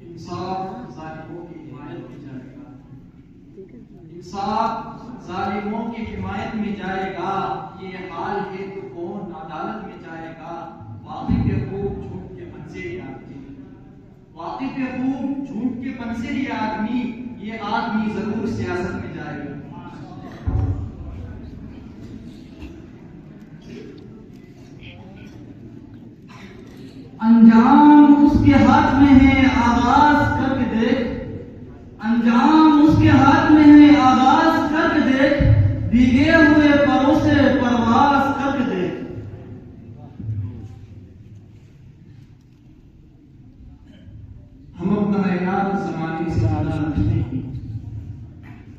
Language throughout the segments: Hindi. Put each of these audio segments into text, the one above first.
इंसाफ जालिमों की हिमायत में जाएगा, इंसाफ जालिमों की हिमायत में जाएगा। ये हाल है तो कौन अदालत में जाएगा। वाकिफ खूब झूठ के फन से ये आदमी, वाकिफ खूब झूठ के फन से ये आदमी जरूर सियासत में जाएगा। अंजाम उसके हाथ में है, आगाज करके देख। अंजाम उसके हाथ में है, आगाज करके देख। भीगे हुए परों से परवाज करके देख। हम अपना मयार जमाने से जुदा रखते हैं,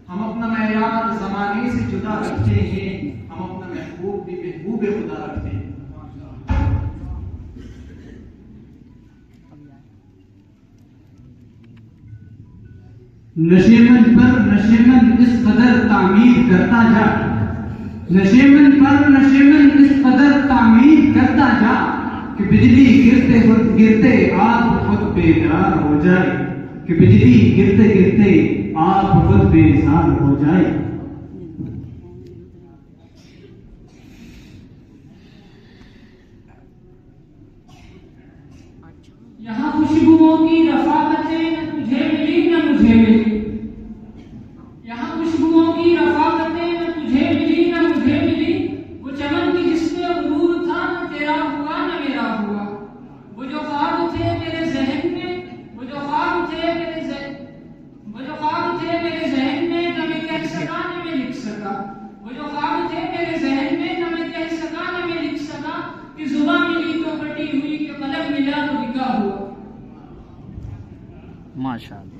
हम अपना मयार जमाने से जुदा रखते हैं, हम अपना महबूब भी महबूब खुदा रखते हैं। नशेमंद पर नशेमंद इस कदर तामीर करता जा, नशेमंद पर नशेमंद इस कदर तामीर करता जा कि बिजली गिरते गिरते आप खुद बेकरार हो जाए, कि बिजली गिरते गिरते आप खुद बेजार हो जाए। यहाँ खुशबुओं की रफाकतें न तुझे मिली न मुझे मिली, यहाँ खुशबुओं की रफाकतें न तुझे मिली न मुझे मिली। वो चमन की जिसमें गुरूर था न तेरा हुआ न मेरा हुआ। वो जो ख्वाब थे मेरे जहन में, वो जो ख्वाब थे मेरे जहन में न मैं कह सका न मैं लिख सका। वो जो ख्वाब थे मेरे जहन में न मैं कह सका न मैं लिख सका। कि जुबां मिली तो कटी हुई, कि कलम मिला तो लिखा हुआ। माशाअल्लाह।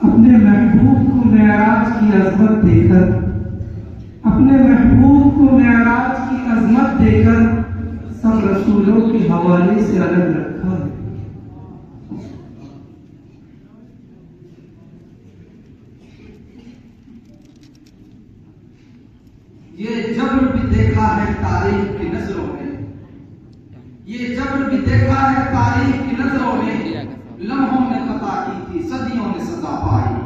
अपने महबूब को मेराज की अजमत देकर, अपने महबूब को मेराज की अजमत देकर सब रसूलों के हवाले से अलग रखा है। ये जब्र भी देखा है तारीख की नजरों में, ये जब्र भी देखा है तारीख की नजरों में। लम्हों ने खता की थी, सदियों ने सजा पाई।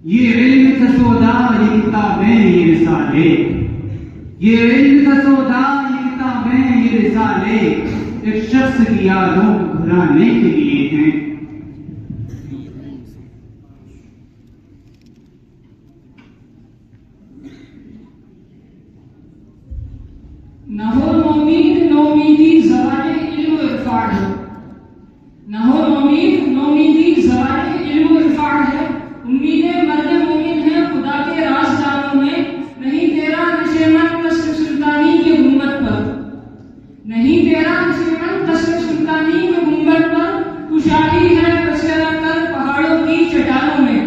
ये इल्म का सौदा, ये किताबें, ये रिसाले, ये इल्म का सौदा, ये किताबें, ये रिसाले एक शख्स की यादों को घुराने के लिए हैं। न हो नौमीद नौमीदी ज़वाले इल्म इरफान है, न हो नौमीद नौमीदी ज़वाले इल्म इरफान है। उम्मीदें मर्द मोमिन है खुदा के राज़दानों में। नहीं तेरा नशेमंद कसर सुल्तानी के गुंबद पर, नहीं तेरा नशेमंद कसर सुल्तानी के गुंबद पर। तू शाही है बसेरा कर पहाड़ों की चट्टानों में।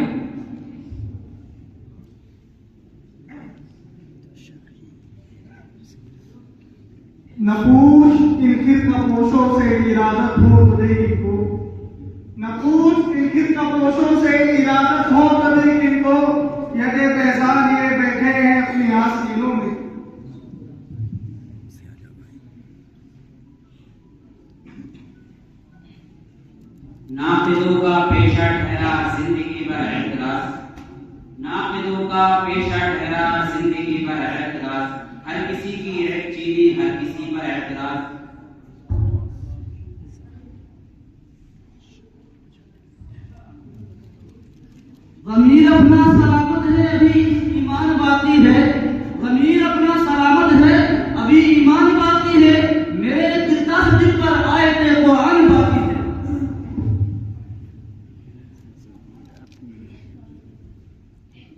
न पूछ इन खिदमतपोशों से इरादत हो खुदे को, न पूछ इन खिदमतपोशों से इरादत हो खुदे को। यदे बेजार ये बैठे हैं अपनी आस्तीनों में। नाक़िदों का पेशा ठहरा जिंदगी भर एतराज, नाक़िदों का पेशा ठहरा जिंदगी भर एतराज। हर किसी की एक चीनी, हर किसी पर एतराज। ज़मीर अपना सलामत है, अभी ईमान बाकी है। ज़मीर अपना सलामत है, अभी ईमान बाकी है। मेरे किरदार जिन पर आए थे वो आन बाकी है।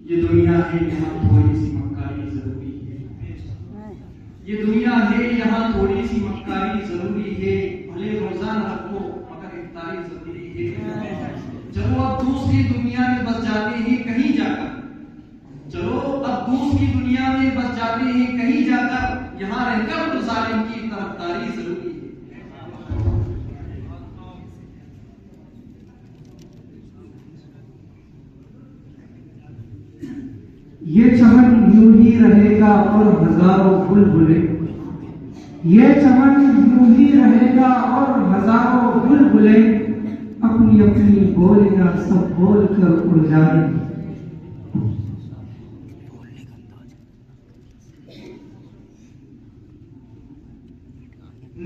ये दुनिया है यहाँ थोड़ी सी मक्कारी जरूरी है। ये दुनिया है यहाँ थोड़ी सी मक्कारी जरूरी है। भले रोजा न रखो मगर इफ्तारी जरूरी है। चलो अब दूसरी दुनिया में बस जाते हैं कहीं जाकर, चलो अब दूसरी दुनिया में बस जाते हैं कहीं जाकर। यहाँ रहकर तो जालिम की तरफदारी जरूरी है। और हजारों बुलबुलें, ये चमन यूं ही रहेगा और हजारों बुलबुलें अपनी अपनी बोलियां सब बोलकर उड़ जाएंगी।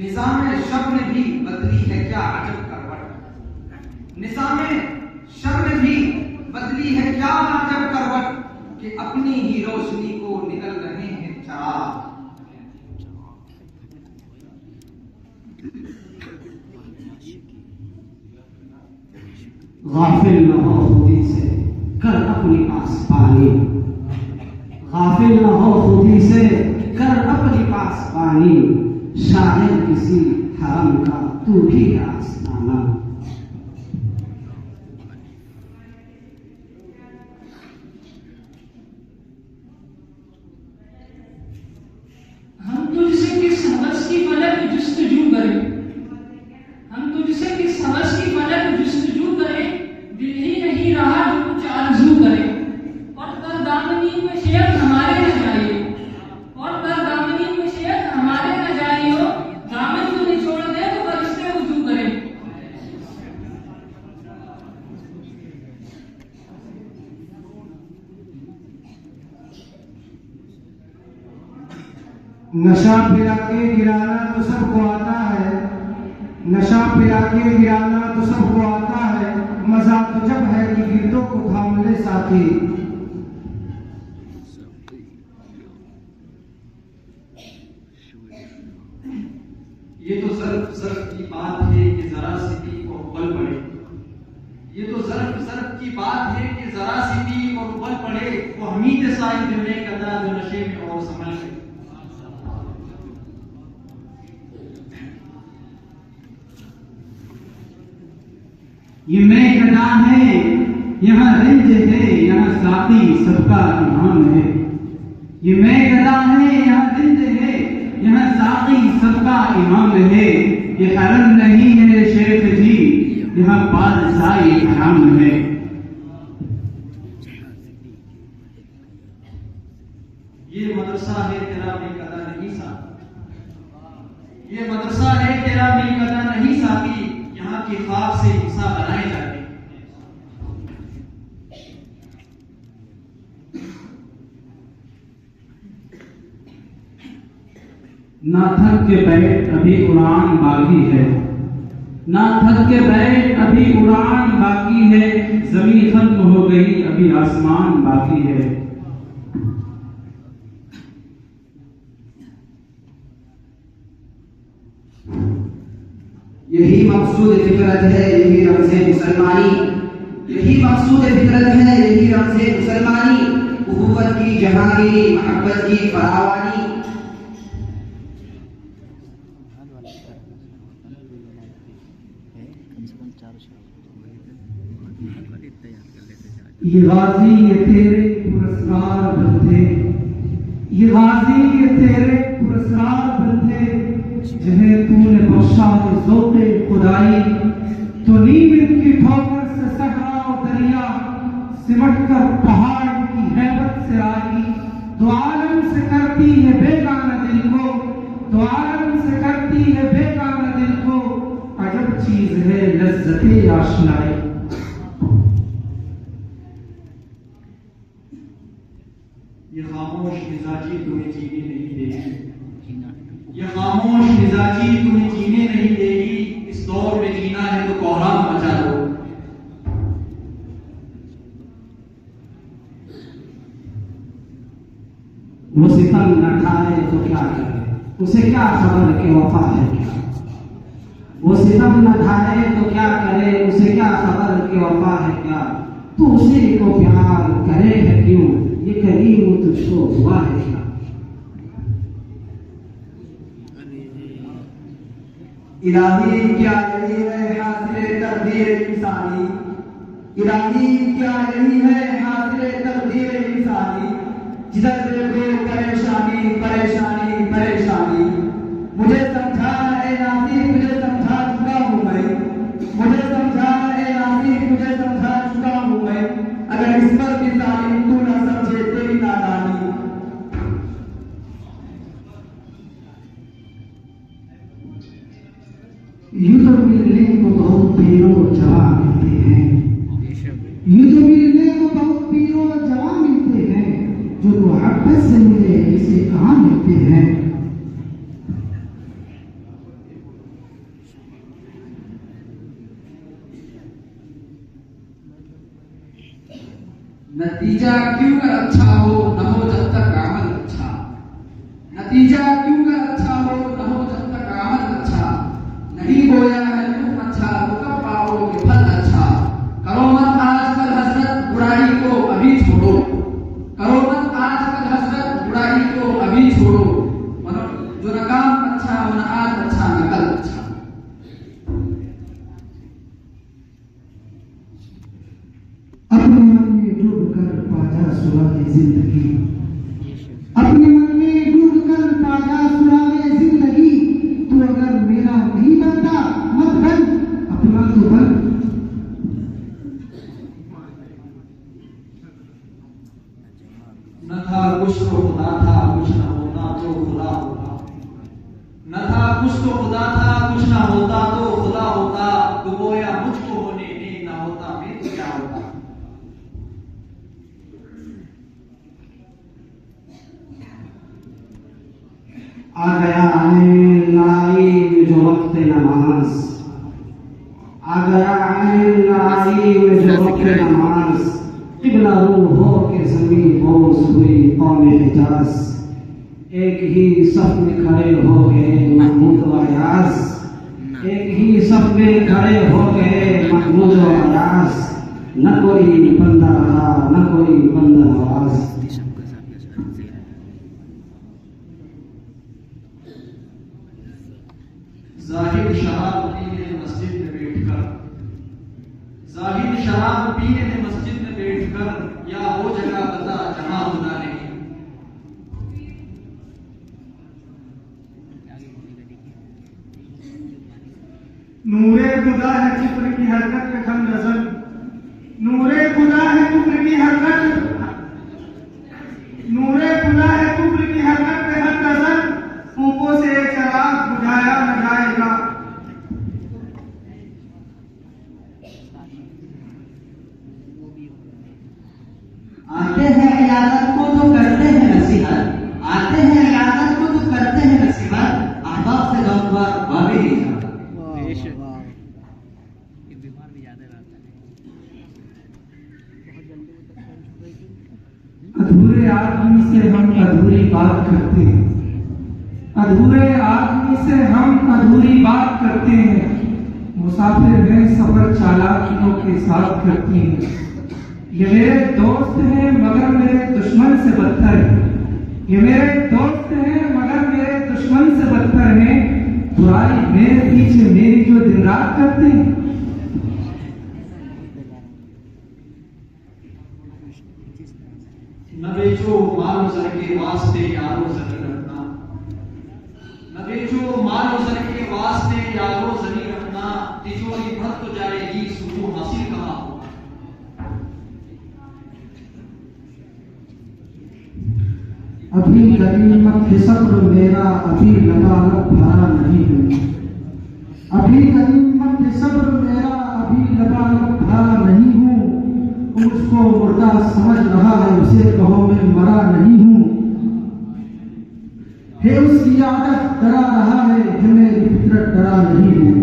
निज़ामे शब में भी बदली है क्या अजब करवट, निज़ामे शब में भी बदली है क्या अजब करवट, कि अपनी ही रोशनी को निकल रहे हैं चराग। गाफिल न हो खुदी से कर अपनी पासबानी, गाफिल न हो खुदी से कर अपनी पासबानी, शायद किसी हरम का तू भी आस्ताना। हम तुझसे किस हवस की फलक जुस्तजू करें, हम तुझसे किस हवस की फलक जुस्तजू करें, दिल ही नहीं रहा जो कुछ आरज़ू करे। और तर दामनी में शेर हमारे न जाइए, और तर दामनी में शेर हमारे न जाइयो, दामन को निचोड़ दे तो फरिश्ते वुज़ू करें। नशा पिला के गिराना तो सबको आता है, नशा पिला के गिराना तो सबको आता है, मजा तो जब है कि गिरदों को थाम ले साथी। ये तो ज़र्फ की बात है कि जरा सी भी और उबल पड़े, ये तो ज़र्फ की बात है कि जरा सी भी और उबल पड़े, वो हमीद साहिब में कदा जो नशे में और संभल गए। ये मैं कदा है, यहाँ रंज है, यहाँ साथी सबका इमाम है। ये मैं कदा है, यहाँ रंज है, यहाँ साथी सबका इमाम है। ये हरम नहीं है शेख जी, यहाँ बादशाही हराम है। ये मदरसा है तेरा मैं कदा नहीं साथी, ये मदरसा है तेरा मैं कदा नहीं साथी, यहाँ की खाक से हिस्सा बनाए जाते। ना थक के बैठ अभी उड़ान बाकी है, ना थक के बैठ अभी उड़ान बाकी है, जमीन खत्म हो गई अभी आसमान बाकी है। यही मकसूद फितरत है, यही रमज़े मुसलमानी, यही मकसूद फितरत है, यही रमज़े मुसलमानी, उखुवत की जहांगीरी, मोहब्बत की फरावानी। ये गाजी ये तेरे पुरस्कार बंधे, ये गाजी ये तेरे पुरस्कार बंधे, जिन्हें तूने बख्शा है ज़ौक़े खुदाई, तो नीम इनकी ठोकर से सहरा और दरिया, सिमट कर पहाड़ की हैबत से आई, तो आलम से करती है बेगाना दिल को, तो आलम से करती है बेगाना दिल को, अजब चीज है लज्जते आशनाई। ये खामोश मिजाजी तुम्हें जीने नहीं देगी, ये खामोश मिजाजी तुम्हें जीने नहीं देगी, इस दौर में जीना है तो कोहराम मचा दो। वो सितम न खाए तो क्या करे, उसे क्या खबर कि वफा है क्या, वो सितम न खाए तो क्या करे, उसे क्या खबर कि वफा है क्या, तू उसी को प्यार करे है क्यों, ये करीम तुझको हुआ है क्या। इलाही क्या यही है हासिले तकदीर इंसानी, इलाही क्या यही है हासिले तकदीर इंसानी, जिधर देखो परेशानी परेशानी परेशानी, मुझे समझा ए नासिर मुझे समझा चुका हूँ मैं, मुझे समझा ए नासिर मुझे समझा चुका हूँ मैं, अगर इस पर भी जालिम तू न समझे तेरी नादानी। यूं तो मिलने को बहुत पीरो जवान मिलते हैं, यूं तो मिलने को बहुत पीरो जवान मिलते हैं, जो मोहब्बत से मिले इसे कहाँ मिलते हैं। नतीजा क्यों कर अच्छा हो न हो जब तक अमल अच्छा, नतीजा क्यों कर अच्छा हो न हो जब तक अमल अच्छा, नहीं बोया है तुम अच्छा तो कब पाओगे फल अच्छा। करो मत आजकल हसरत बुराई को अभी छोड़ो, करो मत आजकल हसरत बुराई को अभी छोड़ो, जो न काम अच्छा हो न आज अच्छा न कल अच्छा। अपने मन में डूब कर पाजा सुरागे जिंदगी, अपने मन में डूब कर पाजा सुरागे जिंदगी, तू अगर मेरा नहीं बनता मत बन, अपना तो बन। न था कुछ तो खुदा था, कुछ न होता तो खुदा होता, न था कुछ तो खुदा था, कुछ न होता तो खुदा होता, डुबोया मुझको होने ने न होता मैं तो क्या होता। आ गया है लड़ाई में जो वक्त नमाज, आ गया है लड़ाई में जो वक्त नमाज, किबला रूह हो के ज़मीं बोझ हुई कौम हिजाज, एक ही सफ में खड़े हो गए महमूद व अयाज, एक ही सफ में खड़े हो गए महमूद व अयाज, न कोई बंदा रहा न कोई बंदा नवाज। जाहिद शराब पीने मस्जिद में बैठकर, जाहिद शराब पीने में मस्जिद में बैठकर, या वो जगह बता जहां खुदा नहीं। नूरे खुदा है कुफ्र की हरकत पे हम नजर, नूरे खुदा है कुफ्र की हरकत, नूरे खुदा है कुफ्र की हरकत पे हम नजर, फूकों से एक चराग बुझाया न जाएगा। आते हैं इयादत को तो करते हैं नसीहत, आते हैं इयादत को तो करते हैं नसीहत, अहबाब से गमख्वार भाभी नहीं जाता। अधूरे आदमी से हम अधूरी बात करते हैं, अधूरे आदमी से हम अधूरी बात करते हैं, मुसाफिर हैं सफर चालाकियों के साथ करते हैं। ये मेरे दोस्त हैं मगर मेरे दुश्मन से बदतर हैं, ये मेरे दोस्त हैं मगर मेरे दुश्मन से बदतर हैं, बुराई मेरे पीछे मेरी जो दिन रात करते हैं। न बेचो मालो सर के वास्ते यारो जनी रखना, न बेचो मालो सर के वास्ते यारो जनी रखना, तिजोरी भर तो जाएगी सुकून हासिल कहाँ होगा। अभी गनीमत है सब्र मेरा, अभी लबालब भरा नहीं हूँ, अभी गनीमत है सब्र मेरा, अभी लबालब भरा नहीं हूँ, मुझको मुर्दा समझ रहा है उसे कहो मैं मरा नहीं हूँ, है उसकी आदत डरा रहा है मेरी फितरत डरा नहीं हूँ।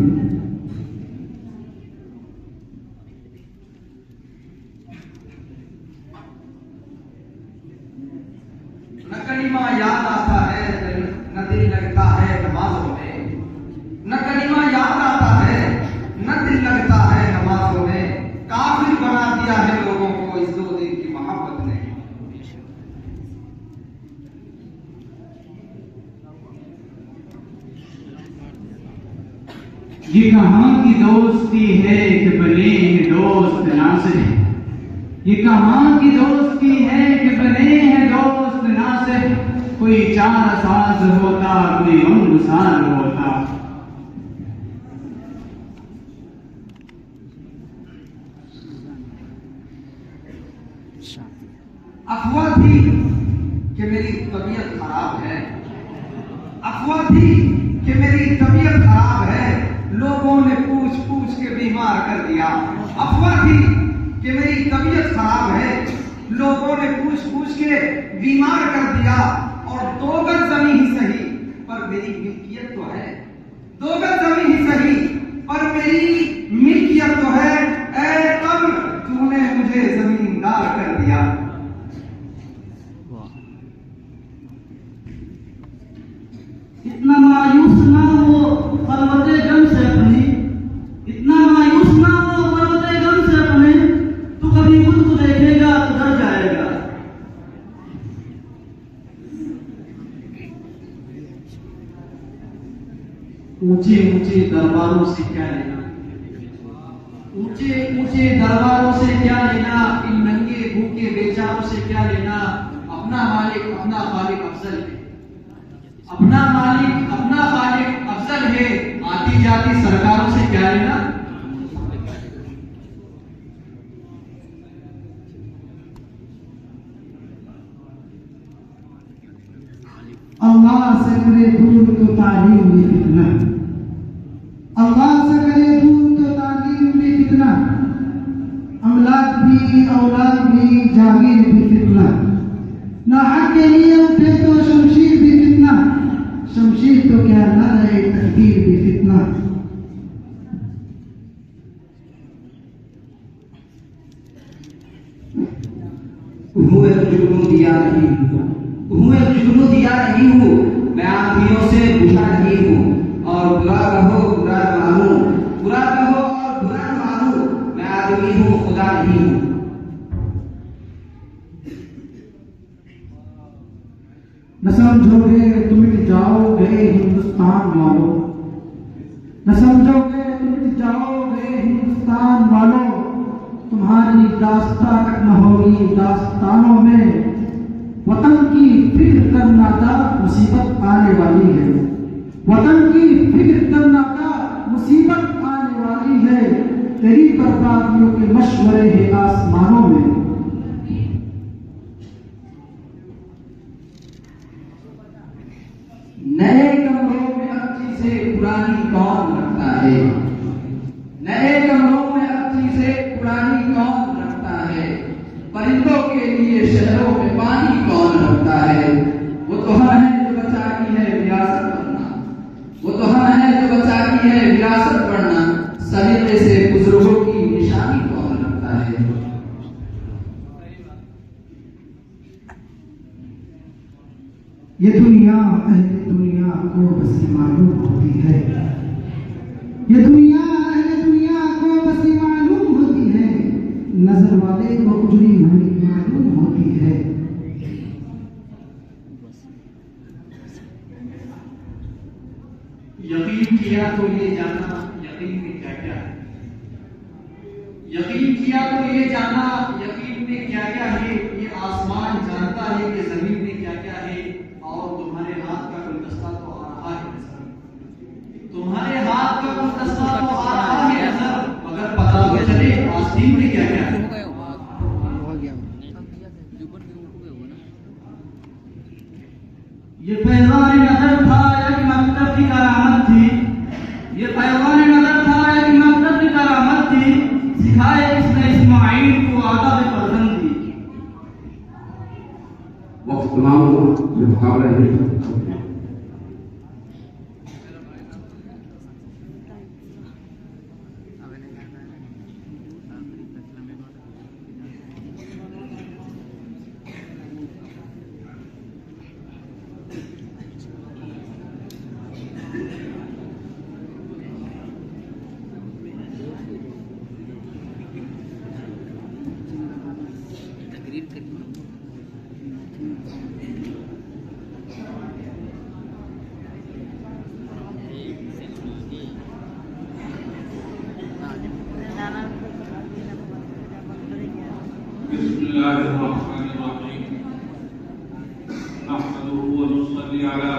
न कलिमा याद आता है न दिल लगता है नमाजों में, न कलिमा याद आता है न दिल लगता है नमाजों में, काफिर बना दिया है लोगों को इस दो दिन की मोहब्बत ने। ये कहाँ की दोस्ती है कि बने हैं दोस्त नासिर, ये कहाँ की दोस्ती है कि बने हैं दोस्त नासिर, कोई चार साज होता कोई गमगुसार होता। अफवाह थी कि मेरी तबीयत खराब है, अफवाह थी कि मेरी तबीयत खराब है, लोगों ने पूछ पूछ के बीमार कर दिया। अफवाह थी कि मेरी तबीयत खराब है, लोगों ने पूछ पूछ के बीमार कर दिया। और 2 गज जमीन ही सही पर मेरी मिल्कियत तो है, 2 गज जमीन ही सही पर मेरी मिल्कियत तो है। ऐ कब्र तूने मुझे जमींदार कर दिया। इतना मायूस ना हो खलवते गम से अपनी, इतना मायूस ना हो खलवते गम से अपने, तू कभी खुद को देखेगा तो डर जाएगा। ऊंचे ऊंचे दरबारों से क्या लेना, ऊंचे ऊंचे दरबारों से क्या लेना, इन नंगे भूखे बेचारों से क्या लेना। अपना मालिक अपना खालिक अफजल है, अपना मालिक अपना खालिक अफजल है। आती जाती सरकारों से क्या लेना। अल्लाह से करे दूर तो तालीम भी फितना, अल्लाह से करे दूर तो तालीम भी फितना, अमलाक भी औलाद भी जागीर भी फितना, ना हक के लिए उठे तो शमशीर भी फितना, शमशीर तो क्या न रहे तकदीर भी फितना। हुए जुगनू दिया नहीं हूँ, हुए जुगनू दिया नहीं हूँ, मैं आंधियों से बुझा नहीं हूँ। और बुरा कहो बुरा मानू, बुरा कहो और बुरा मानू, मैं आदमी हूँ खुदा नहीं हूँ। न समझोगे तो मिट जाओगे हिंदुस्तान वालों, न समझोगे तो मिट जाओगे हिंदुस्तान वालों। तुम्हारी दास्तां तक न होगी दास्तानों में, वतन की फिक्र करना था मुसीबत आने वाली है, वतन की फिक्र करना था मुसीबत आने वाली है। तेरी बर्बादियों के मशवरे हैं आसमानों में। नए कमरों में अच्छी से पुरानी कौन रखता है, नए कमरों में अच्छी से पुरानी कौन रखता है। परिंदों के लिए शहरों में पानी कौन रखता है। वो तो हम है जो बचाती है विरासत बढ़ना, वो तो हम है जो बचाती है विरासत बढ़ना। सलीके से बुजुर्गों की निशानी कौन रखता है। ये दुनिया अहले दुनिया को बस मालूम होती है, ये दुनिया अहले दुनिया को बस मालूम होती है। नजर वाले को उजड़ी हुई मालूम होती है। यकीन किया तो ये जाना यकीन में क्या क्या है, यकीन किया तो ये जाना यकीन में क्या क्या है। ये आसमान जानता है कि जमीन में क्या क्या है। और तुम्हारे हाथ का गुलदस्ता तो आ रहा है नजर, तुम्हारे हाथ का गुलदस्ता तो आ रहा है नजर, मगर पता तो चले आस्तीन में क्या क्या है। ये पैगाम नजर था एक मकतब की करामत थी, ये पैगाम नजर था एक मकतब की करामत थी। सिखाए इसने इस्माइल को आदब फर्जंदी। वक्त तमाम मुकाबला है। बिस्मिल्लाहिर्रहमानिर्रहीम। नहमदुहु व नुसल्ली अला